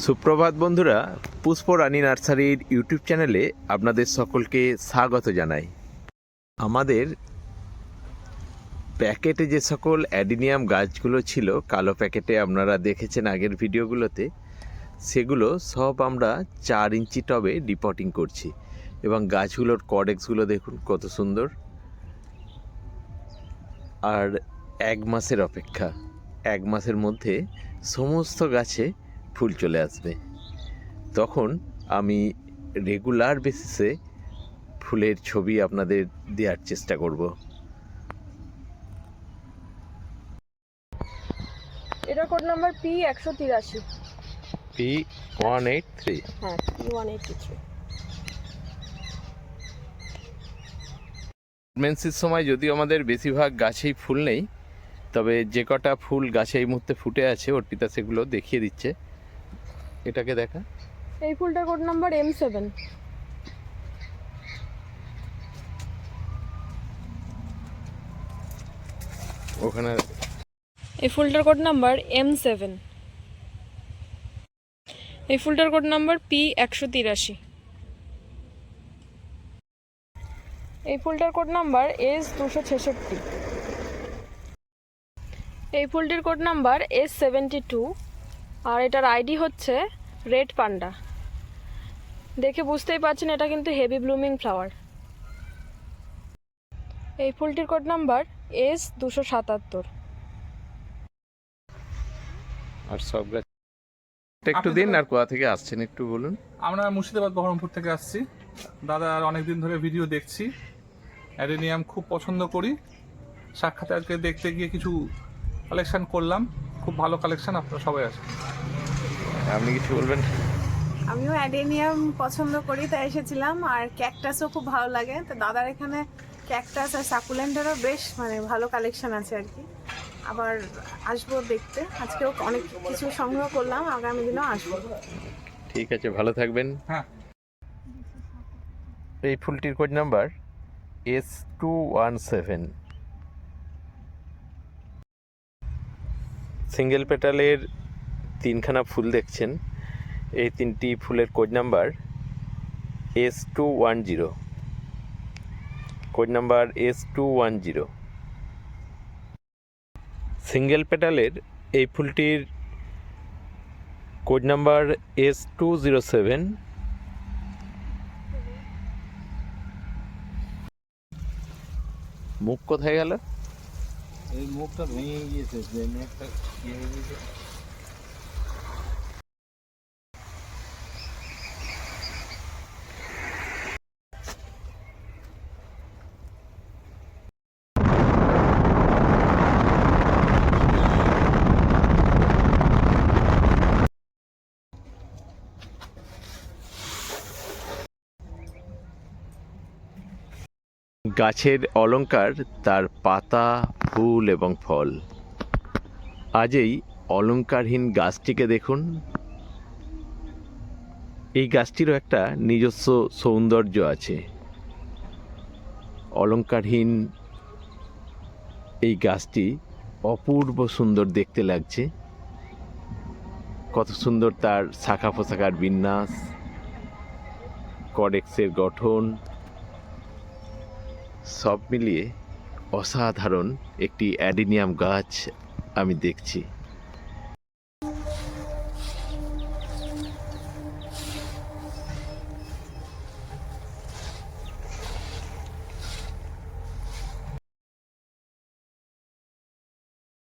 সুপ্রভাত বন্ধুরা, পুষ্পরানী নার্সারির ইউটিউব চ্যানেলে আপনাদের সকলকে স্বাগত জানাই। আমাদের প্যাকেটে যে সকল অ্যাডিনিয়াম গাছগুলো ছিল, কালো প্যাকেটে আপনারা দেখেছেন আগের ভিডিওগুলোতে, সেগুলো সব আমরা 4 ইঞ্চি টবে ডিপটিং করছি। এবং গাছগুলোর কডেক্সগুলো দেখুন কত সুন্দর। আর 1 মাসের অপেক্ষা, 1 মাসের মধ্যে সমস্ত গাছে ফুল চলে আসবে। তখন আমি রেগুলার বেসিসে ফুলের ছবি আপনাদের দেওয়ার চেষ্টা করব। এটা কোড নাম্বার P183। P183। হ্যাঁ, P183। প্রেগন্যান্সির সময় যদিও আমাদের বেশিরভাগ গাছেই ফুল নেই, তবে যে কটা ফুল গাছে এই মুহূর্তে ফুটে আছে অর্পিতা সেগুলো দেখিয়ে দিচ্ছে। এটাকে দেখা, এই ফুলটার কোড নাম্বার M7। ওখানে এই ফুলটার কোড নাম্বার M7। এই ফুলটার কোড নাম্বার P183। এই ফুলটার কোড নাম্বার S266। এই ফুলটির কোড নাম্বার S72। আর এটার আইডি হচ্ছে রেড পান্ডা। দেখে বুঝতেই পারছেন এটা কিন্তু হেভি ব্লুমিং ফ্লাওয়ার। এই ফুলটির কোড নাম্বার S277। আর সব গাছ একটু দিন। আর কোথা থেকে আসছেন একটু বলুন। আমরা মুর্শিদাবাদ বহরমপুর থেকে আসছি। দাদার অনেকদিন ধরে ভিডিও দেখছি, অ্যাডেনিয়াম খুব পছন্দ করি। সাক্ষাৎ আজকে দেখতে গিয়ে কিছু কালেকশন করলাম, খুব ভালো কালেকশন। আপনারা সবাই আছেন, আপনি কিছু বলবেন? আমিও অ্যাডেনিয়াম পছন্দ করি, তাই এসেছিলাম। আর ক্যাকটাসও খুব ভালো লাগে, তো দাদার এখানে ক্যাকটাস আর সাকুলেন্টেরও বেশ ভালো কালেকশন আছে আর কি। আবার আসবো দেখতে, আজকেও অনেক কিছু সংগ্রহ করলাম, আগামী দিনও আসবো। ঠিক আছে, ভালো থাকবেন। হ্যাঁ। এই ফুলটির কোড নাম্বার S217। সিঙ্গেল পেটালের 3খানা ফুল দেখছেন। এই 3টি ফুলের code number S210। Code number S210। Single পেটালের এই ফুলটির কোড নাম্বার S207। মুখ কোথায় গেল? এই মুখটা ভেঙে গিয়েছে, যে মুখটা ভেঙে গিয়েছে। গাছের অলংকার তার পাতা, ফুল এবং ফল। আজ এই অলংকারহীন গাছটিকে দেখুন। এই গাছটিরও একটা নিজস্ব সৌন্দর্য আছে। অলংকারহীন এই গাছটি অপূর্ব সুন্দর দেখতে লাগছে। কত সুন্দর তার শাখা পোশাকার বিন্যাস, কডেক্সের গঠন, সব মিলিয়ে অসাধারণ একটি অ্যাডেনিয়াম গাছ আমি দেখছি।